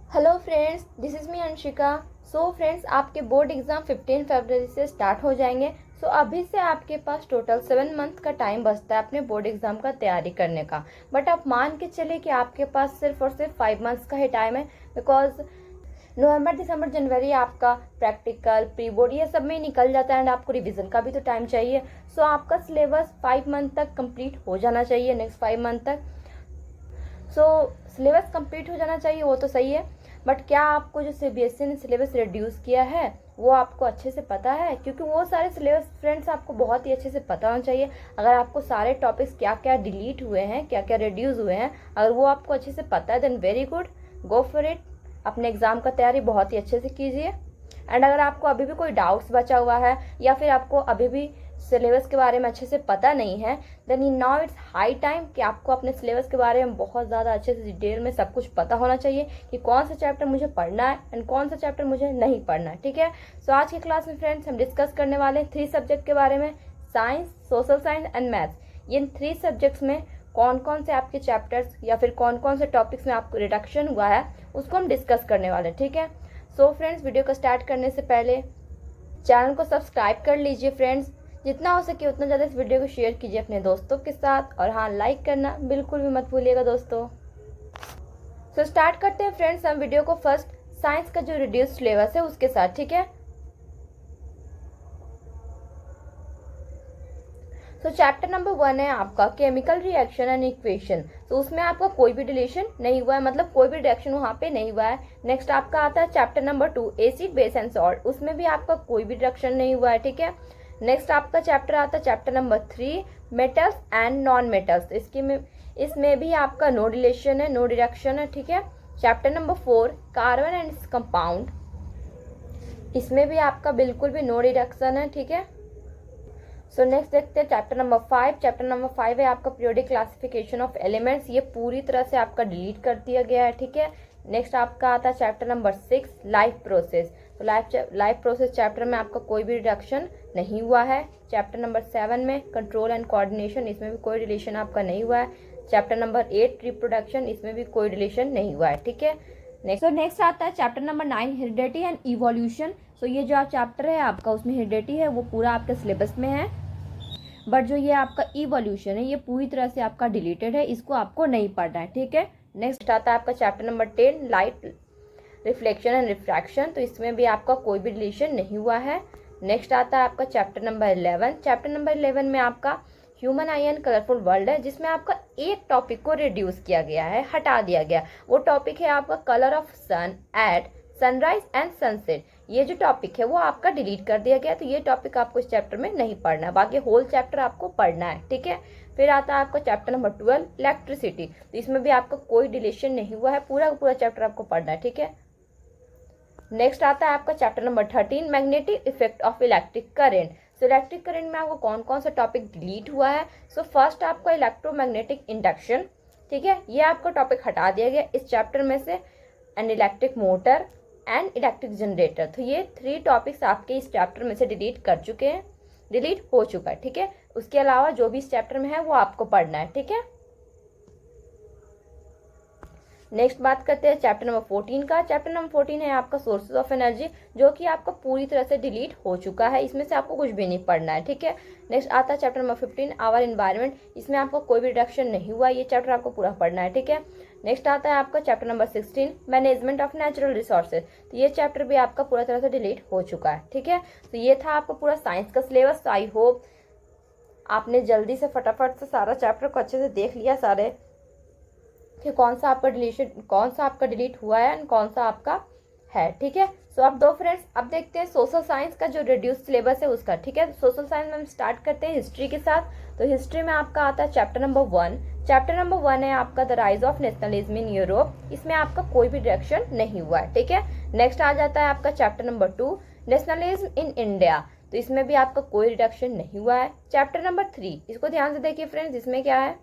Hello friends, this is me Anshika. So friends, आपके board exam 15 फरवरी से start हो जाएंगे। सो अभी से आपके पास टोटल 7 मंथ का टाइम बचता है अपने बोर्ड एग्ज़ाम का तैयारी करने का। बट आप मान के चले कि आपके पास सिर्फ और सिर्फ 5 मंथ्स का ही टाइम है, बिकॉज नवंबर दिसंबर जनवरी आपका प्रैक्टिकल प्री बोर्ड ये सब में निकल जाता है एंड आपको रिवीजन का भी तो टाइम चाहिए। सो आपका सिलेबस 5 मंथ तक कंप्लीट हो जाना चाहिए, नेक्स्ट 5 मंथ तक। सो सिलेबस कंप्लीट हो जाना चाहिए, वो तो सही है। बट क्या आपको जो सीबीएसई ने सिलेबस रिड्यूस किया है वो आपको अच्छे से पता है? क्योंकि वो सारे सिलेबस फ्रेंड्स आपको बहुत ही अच्छे से पता होना चाहिए। अगर आपको सारे टॉपिक्स क्या क्या डिलीट हुए हैं, क्या क्या रिड्यूस हुए हैं, अगर वो आपको अच्छे से पता है then very good, go for it. अपने एग्जाम का तैयारी बहुत ही अच्छे से कीजिए। एंड अगर आपको अभी भी कोई डाउट्स बचा हुआ है या फिर आपको अभी भी सिलेबस के बारे में अच्छे से पता नहीं है, then now it's high time कि आपको अपने सिलेबस के बारे में बहुत ज़्यादा अच्छे से डिटेल में सब कुछ पता होना चाहिए कि कौन सा चैप्टर मुझे पढ़ना है एंड कौन सा चैप्टर मुझे नहीं पढ़ना है। ठीक है, सो आज की क्लास में फ्रेंड्स हम डिस्कस करने वाले हैं 3 सब्जेक्ट के बारे में, science, social science and maths. In 3 subjects में कौन कौन से आपके चैप्टर्स या फिर कौन कौन से टॉपिक्स में आपको रिडक्शन हुआ है उसको हम डिस्कस करने वाले हैं। ठीक है, सो फ्रेंड्स, वीडियो को स्टार्ट करने से पहले चैनल को सब्सक्राइब कर लीजिए फ्रेंड्स। जितना हो सके उतना ज़्यादा इस वीडियो को शेयर कीजिए अपने दोस्तों के साथ, और हाँ, लाइक करना बिल्कुल भी मत भूलिएगा दोस्तों। सो स्टार्ट करते हैं फ्रेंड्स हम वीडियो को फर्स्ट साइंस का जो रिड्यूस सिलेबस है उसके साथ। ठीक है, सो चैप्टर नंबर 1 है आपका केमिकल रिएक्शन एंड इक्वेशन। तो उसमें आपका कोई भी डिलीशन नहीं हुआ है, मतलब कोई भी रिएक्शन वहाँ पे नहीं हुआ है। नेक्स्ट आपका आता है chapter number 2 acid base and salt, उसमें भी आपका कोई भी रिएक्शन नहीं हुआ है। ठीक है, नेक्स्ट आपका चैप्टर आता है chapter number 3 metals and non metals. इसमें भी आपका नो रिलेशन है, नो रिएक्शन है। ठीक है, chapter number 4 carbon and its compound, इसमें भी आपका बिल्कुल भी नो रिडक्शन है। ठीक है, सो नेक्स्ट देखते हैं चैप्टर नंबर 5। चैप्टर नंबर 5 है आपका पीरियोडिक क्लासिफिकेशन ऑफ एलिमेंट्स, ये पूरी तरह से आपका डिलीट कर दिया गया है। ठीक है, नेक्स्ट आपका आता है चैप्टर नंबर 6 लाइफ प्रोसेस। तो लाइफ प्रोसेस चैप्टर में आपका कोई भी रिडक्शन नहीं हुआ है। चैप्टर नंबर 7 में कंट्रोल एंड कोऑर्डिनेशन, इसमें भी कोई रिलेशन आपका नहीं हुआ है। चैप्टर नंबर 8 रिप्रोडक्शन, इसमें भी कोई रिलेशन नहीं हुआ है। ठीक है, नेक्स्ट आता है chapter number 9 heredity and evolution. So ये जो चैप्टर है आपका उसमें हेरिडिटी है वो पूरा आपके सिलेबस में है, बट जो ये आपका इवोल्यूशन है ये पूरी तरह से आपका डिलीटेड है, इसको आपको नहीं पढ़ना है। ठीक है, नेक्स्ट आता है आपका chapter number 10 light reflection and refraction. तो इसमें भी आपका कोई भी डिलीशन नहीं हुआ है। नेक्स्ट आता है आपका चैप्टर नंबर 11। चैप्टर नंबर 11 में आपका human I and colourful world है, जिसमें आपका एक टॉपिक को रिड्यूस किया गया है, हटा दिया गया। वो टॉपिक है आपका colour of sun at sunrise and sunset. ये जो टॉपिक है वो आपका डिलीट कर दिया गया, तो ये टॉपिक आपको इस चैप्टर में नहीं पढ़ना है, बाकी होल चैप्टर आपको पढ़ना है। ठीक है, फिर आता है आपका चैप्टर नंबर 12 इलेक्ट्रिसिटी। तो इसमें भी आपका कोई डिलीशन नहीं हुआ है, पूरा का पूरा चैप्टर आपको पढ़ना है। ठीक है, नेक्स्ट आता है आपका chapter number 13 magnetic effect of electric current. So electric current में आपको कौन कौन सा टॉपिक डिलीट हुआ है? सो फर्स्ट आपका इलेक्ट्रोमैग्नेटिक इंडक्शन। ठीक है, ये आपका टॉपिक हटा दिया गया इस चैप्टर में से, and electric motor and electric generator. तो ये 3 टॉपिक्स आपके इस चैप्टर में से डिलीट हो चुका है। ठीक है, उसके अलावा जो भी इस चैप्टर में है वो आपको पढ़ना है। ठीक है, नेक्स्ट बात करते हैं चैप्टर नंबर 14 का। चैप्टर नंबर 14 है आपका सोर्सेज ऑफ एनर्जी, जो कि आपका पूरी तरह से डिलीट हो चुका है, इसमें से आपको कुछ भी नहीं पढ़ना है। ठीक है, नेक्स्ट आता है चैप्टर नंबर 15 आवर एनवायरनमेंट। इसमें आपको कोई भी रिडक्शन नहीं हुआ, ये चैप्टर आपको पूरा पढ़ना है। ठीक है, नेक्स्ट आता है आपका chapter number 16 management of natural resources. तो ये चैप्टर भी आपका पूरा तरह से डिलीट हो चुका है। ठीक है, तो ये था आपका पूरा साइंस का सिलेबस। आई होप आपने जल्दी से फटाफट से सारा चैप्टर को अच्छे से देख लिया सारे, कि कौन सा आपका डिलीट हुआ है एंड कौन सा आपका है। ठीक है, सो अब दो फ्रेंड्स, अब देखते हैं सोशल साइंस का जो रिड्यूस सिलेबस है उसका। ठीक है, सोशल साइंस में हम स्टार्ट करते हैं हिस्ट्री के साथ। तो हिस्ट्री में आपका आता है चैप्टर नंबर 1। चैप्टर नंबर 1 है आपका the rise of nationalism in Europe. इसमें आपका कोई भी रिएक्शन नहीं हुआ है। ठीक है, नेक्स्ट आ जाता है आपका chapter number 2 nationalism in India. तो इसमें भी आपका कोई रिडक्शन नहीं हुआ है। चैप्टर नंबर 3, इसको ध्यान से देखिए फ्रेंड्स, इसमें क्या है?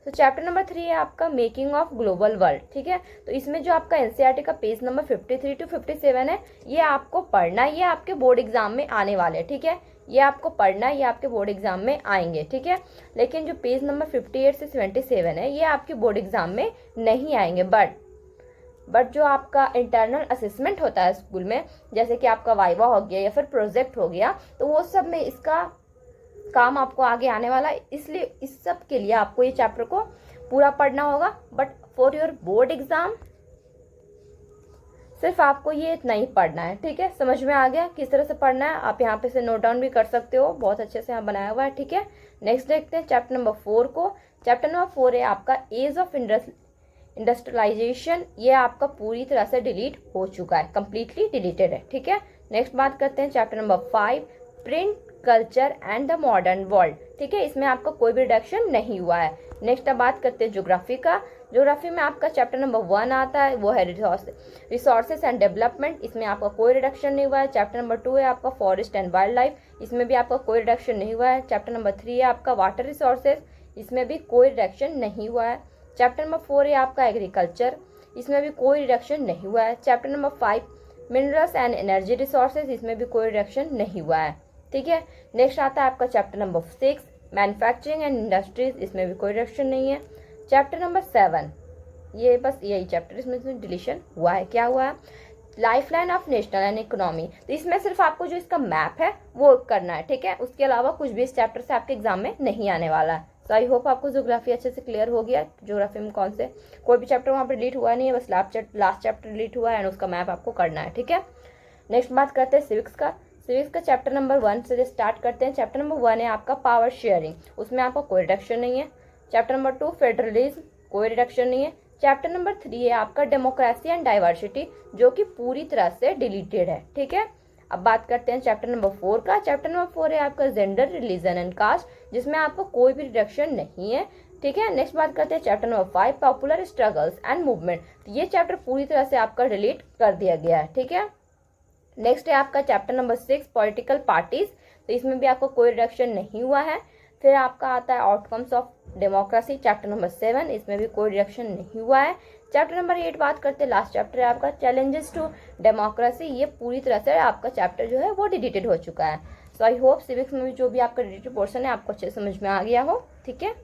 तो चैप्टर नंबर 3 है आपका मेकिंग ऑफ ग्लोबल वर्ल्ड। ठीक है, तो इसमें जो आपका एनसीईआरटी का पेज नंबर 53 to 57 है, ये आपको पढ़ना है, ये आपके बोर्ड एग्जाम में आने वाले हैं। ठीक है, ये आपको पढ़ना है, ये आपके बोर्ड एग्जाम में आएंगे। ठीक है, लेकिन जो पेज नंबर 58 से 77 है ये आपके बोर्ड एग्जाम में नहीं आएंगे, बट बट जो आपका इंटरनल असेसमेंट होता है स्कूल में, जैसे कि आपका वाइवा हो गया या फिर प्रोजेक्ट हो गया, तो वो सब में इसका काम आपको आगे आने वाला है। इसलिए इस सब के लिए आपको ये चैप्टर को पूरा पढ़ना होगा। But for your board exam सिर्फ आपको ये इतना ही पढ़ना है, ठीक है। समझ में आ गया किस तरह से पढ़ना है? आप यहाँ पे से नोट डाउन भी कर सकते हो, बहुत अच्छे से यहाँ बनाया हुआ है, ठीक है। नेक्स्ट देखते हैं चैप्टर नंबर 4 को। चैप्टर नंबर 4 है आपका एज ऑफ इंडस्ट्रियलाइजेशन। ये आपका पूरी तरह से डिलीट हो चुका है, कंप्लीटली डिलीटेड है, ठीक है। नेक्स्ट बात करते हैं chapter number 5 print culture and the modern world, ठीक है। इसमें आपका कोई भी रिडक्शन नहीं हुआ है। नेक्स्ट अब बात करते हैं ज्योग्राफी का। ज्योग्राफी में आपका चैप्टर नंबर 1 आता है, वो है रिसोर्सेस एंड डेवलपमेंट। इसमें आपका कोई रिडक्शन नहीं हुआ है। चैप्टर नंबर 2 है आपका फॉरेस्ट एंड वाइल्ड लाइफ, इसमें भी आपका कोई रिडक्शन नहीं हुआ है। चैप्टर नंबर 3 है आपका वाटर रिसोर्सेज, इसमें भी कोई रिडक्शन नहीं हुआ है। चैप्टर नंबर 4 है आपका एग्रीकल्चर, इसमें भी कोई रिडक्शन नहीं हुआ है। Chapter number 5 minerals and energy resources, इसमें भी कोई रिडक्शन नहीं हुआ है, ठीक है। नेक्स्ट आता है आपका chapter number 6 manufacturing and industries, इसमें भी कोई रिडक्शन नहीं है। चैप्टर नंबर 7 ये बस यही चैप्टर, इसमें डिलीशन हुआ है। क्या हुआ है? Life line of national and economy. तो इसमें सिर्फ आपको जो इसका मैप है वो करना है, ठीक है। उसके अलावा कुछ भी इस चैप्टर से आपके एग्जाम में नहीं आने वाला है। तो आई होप आपको ज्योग्राफी अच्छे से क्लियर हो गया। ज्योग्राफी में कौन से कोई भी चैप्टर वहाँ पर डिलीट हुआ नहीं है, बस लास्ट चैप्टर डिलीट हुआ है एंड उसका मैप आपको करना है, ठीक है। नेक्स्ट बात करते हैं सिविक्स का। सिविक्स का चैप्टर नंबर 1 से स्टार्ट करते हैं। चैप्टर नंबर 1 है आपका पावर शेयरिंग, उसमें आपका कोई रिडक्शन नहीं है। चैप्टर नंबर 2 फेडरलिज्म, कोई रिडक्शन नहीं है। चैप्टर नंबर 3 है आपका डेमोक्रेसी एंड डाइवर्सिटी, जो कि पूरी तरह से डिलीटेड है, ठीक है। अब बात करते हैं चैप्टर नंबर 4 का। चैप्टर नंबर 4 है आपका जेंडर रिलीजन एंड कास्ट, जिसमें आपको कोई भी रिडक्शन नहीं है, ठीक है। नेक्स्ट बात करते हैं chapter number 5 popular struggles and movement. ये चैप्टर पूरी तरह से आपका डिलीट कर दिया गया है, ठीक है। नेक्स्ट है आपका चैप्टर नंबर 6 पॉलिटिकल पार्टीज, तो इसमें भी आपको कोई रिडक्शन नहीं हुआ है। फिर आपका आता है outcomes of democracy, chapter number 7, इसमें भी कोई रिडक्शन नहीं हुआ है। चैप्टर नंबर 8 बात करते हैं, लास्ट चैप्टर है आपका चैलेंजेस टू डेमोक्रेसी। ये पूरी तरह से आपका चैप्टर जो है वो डिलीटेड हो चुका है। सो आई होप सिविक्स में भी जो भी आपका डिलीटेड पोर्शन है आपको अच्छे समझ में आ गया हो, ठीक है।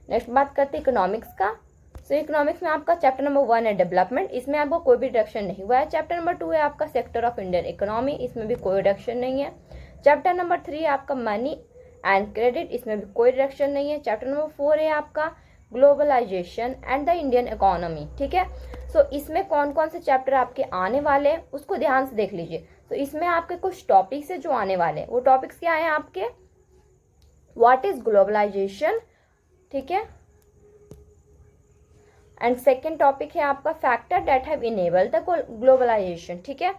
नेक्स्ट बात करते हैं इकोनॉमिक्स का। सो इकोनॉमिक्स में आपका चैप्टर नंबर 1 है डेवलपमेंट, इसमें आपको कोई भी रिडक्शन नहीं हुआ है। चैप्टर नंबर 2 है आपका सेक्टर ऑफ इंडियन इकोनॉमी, इसमें भी कोई रिडक्शन नहीं है। चैप्टर नंबर 3 है आपका मनी एंड क्रेडिट, इसमें भी कोई रिडक्शन नहीं है। चैप्टर नंबर 4 है आपका globalisation and the Indian economy, ठीक है। सो इसमें कौन कौन से चैप्टर आपके आने वाले हैं उसको ध्यान से देख लीजिए। तो इसमें आपके कुछ टॉपिक्स है जो आने वाले हैं, वो टॉपिक्स क्या है आपके? व्हाट इज ग्लोबलाइजेशन, ठीक है। एंड सेकेंड टॉपिक है आपका factor that have enabled the globalisation, ठीक है।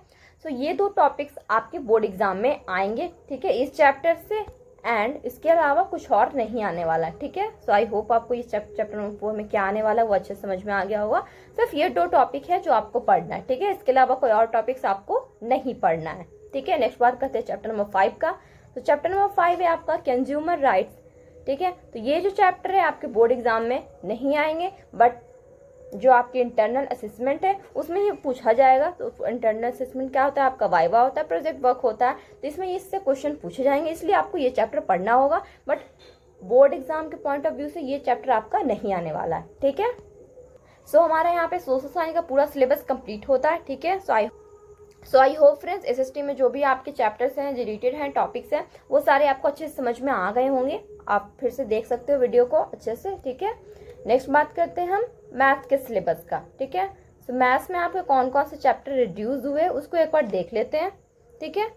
सो ये दो टॉपिक्स आपके बोर्ड एग्जाम में आएंगे, ठीक है, इस चैप्टर से, एंड इसके अलावा कुछ और नहीं आने वाला, ठीक है। सो आई होप आपको इस चैप्टर नंबर 4 में क्या आने वाला है वो अच्छे समझ में आ गया होगा। सिर्फ ये 2 टॉपिक है जो आपको पढ़ना है, ठीक है। इसके अलावा कोई और टॉपिक्स आपको नहीं पढ़ना है, ठीक है। नेक्स्ट बात करते हैं चैप्टर नंबर 5 का। तो चैप्टर नंबर 5 है आपका कंज्यूमर राइट्स, ठीक है। तो ये जो चैप्टर है आपके बोर्ड एग्जाम में नहीं आएंगे, बट जो आपकी इंटरनल असेसमेंट है उसमें ये पूछा जाएगा। तो इंटरनल असेसमेंट क्या होता है? आपका वाइवा होता है, प्रोजेक्ट वर्क होता है, तो इसमें इससे क्वेश्चन पूछे जाएंगे, इसलिए आपको ये चैप्टर पढ़ना होगा। बट बोर्ड एग्जाम के पॉइंट ऑफ व्यू से ये चैप्टर आपका नहीं आने वाला है, ठीक है। सो हमारा यहाँ पे सोशल साइंस का पूरा सिलेबस कंप्लीट होता है, ठीक है। सो आई होप फ्रेंड्स एसएसटी में जो भी आपके चैप्टर्स हैं, जो रिलेटेड हैं, टॉपिक्स हैं, वो सारे आपको अच्छे से समझ में आ गए होंगे। आप फिर से देख सकते हो वीडियो को अच्छे से, ठीक है। नेक्स्ट बात करते हैं हम मैथ्स के सिलेबस का, ठीक है। सो मैथ्स में आपके कौन कौन से चैप्टर रिड्यूस हुए उसको एक बार देख लेते हैं, ठीक है।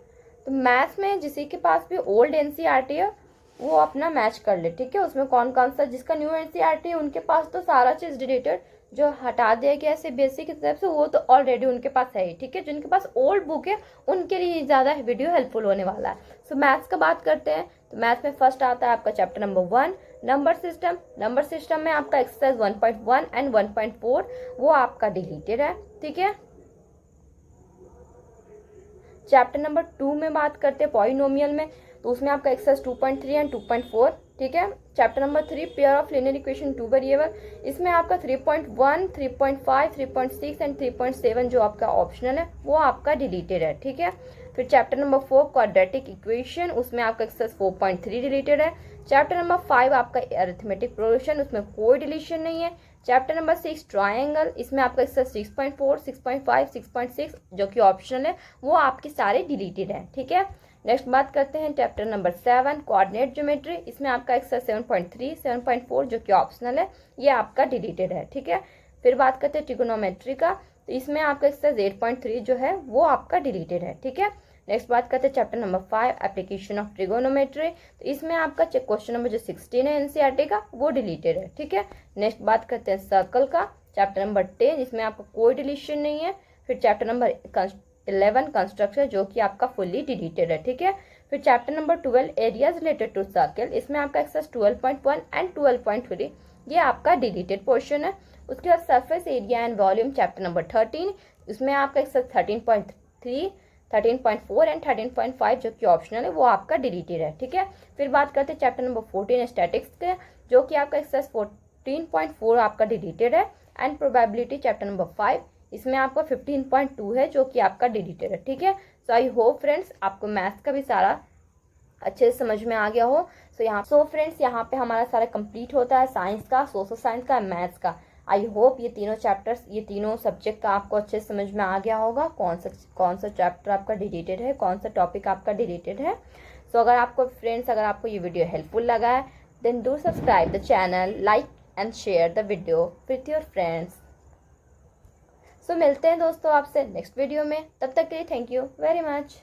तो मैथ्स में जिसी के पास भी ओल्ड एनसीईआरटी है वो अपना मैच कर ले, ठीक है। उसमें कौन कौन सा, जिसका न्यू एनसीईआरटी है उनके पास तो सारा चीज रिलेटेड जो हटा दिया गया ऐसे बेसिक की तरफ से वो तो ऑलरेडी उनके पास है ही, ठीक है। जिनके पास ओल्ड बुक है उनके लिए ज़्यादा वीडियो हेल्पफुल होने वाला है। सो मैथ्स का बात करते हैं। तो मैथ्स में फर्स्ट आता है आपका chapter number 1 number system. Number system में आपका एक्सरसाइज 1.1 एंड 1.4 वो आपका डिलीटेड है, ठीक है। चैप्टर नंबर 2 में बात करते हैं पॉलिनोमियल में, तो उसमें आपका एक्सरसाइज 2.3 एंड 2.4, ठीक है। Chapter number 3 pair of linear equation 2 variable, इसमें आपका 3.1, 3.5, 3.6 एंड 3.7 जो आपका ऑप्शनल है वो आपका डिलीटेड है, ठीक है। फिर चैप्टर नंबर 4 क्वाड्रेटिक इक्वेशन, उसमें आपका एक्सरसाइज 4.3 डिलीटेड है। चैप्टर नंबर 5 आपका अरिथमेटिक प्रोग्रेशन, उसमें कोई डिलीशन नहीं है। चैप्टर नंबर 6 ट्रायंगल, इसमें आपका एक्सरसाइज 6.4, 6.5, 6.6 जो कि ऑप्शनल है वो आपके सारे डिलीटेड है। ठीक है, नेक्स्ट बात करते हैं चैप्टर नंबर 7 कोऑर्डिनेट ज्योमेट्री, इसमें आपका एक्सरसाइज 7.3, 7.4 जो कि ऑप्शनल है ये आपका डिलीटेड है। ठीक है, फिर बात करते हैं ट्रिगोनोमेट्री का, तो इसमें आपका एक्सरसाइज 8.3 जो है वो आपका डिलीटेड है। ठीक है, नेक्स्ट बात करते हैं chapter number 5 application of trigonometry, तो इसमें आपका क्वेश्चन नंबर जो 16 है एनसीईआरटी का वो डिलीटेड है। ठीक है, नेक्स्ट बात करते हैं सर्कल का, चैप्टर नंबर 10 इसमें आपका कोई डिलीशन नहीं है। फिर चैप्टर नंबर 11 कंस्ट्रक्शन जो कि आपका फुल्ली डिलीटेड है। ठीक है, फिर chapter number 12 areas related to circle, इसमें आपका एक्सरसाइज 12.1 एंड 12.3 ये आपका डिलीटेड पोर्शन है। उसके बाद surface area and volume chapter number 13, इसमें आपका एक्सरसाइज 13.3, 13.4 एंड 13.5 जो कि ऑप्शनल है वो आपका डिलीटेड है। ठीक है, फिर बात करते हैं चैप्टर नंबर 14 स्टैटिक्स के, जो कि आपका एक्सरसाइज 14.4 आपका डिलीटेड है। एंड प्रोबेबिलिटी चैप्टर नंबर 5, इसमें आपका 15.2 है जो कि आपका डिलीटेड है। ठीक है, सो आई होप फ्रेंड्स आपको मैथ्स का भी सारा अच्छे से समझ में आ गया हो। सो फ्रेंड्स यहाँ पे हमारा सारा कंप्लीट होता है साइंस का, सोशल साइंस का, मैथ्स का। आई होप ये तीनों चैप्टर्स, ये तीनों सब्जेक्ट का आपको अच्छे से समझ में आ गया होगा, कौन सा चैप्टर आपका डिलीटेड है, कौन सा टॉपिक आपका डिलीटेड है। सो अगर आपको ये वीडियो हेल्पफुल लगा है then do subscribe the channel, like and share the video with your friends. So मिलते हैं दोस्तों आपसे नेक्स्ट वीडियो में, तब तक के लिए थैंक यू वेरी मच।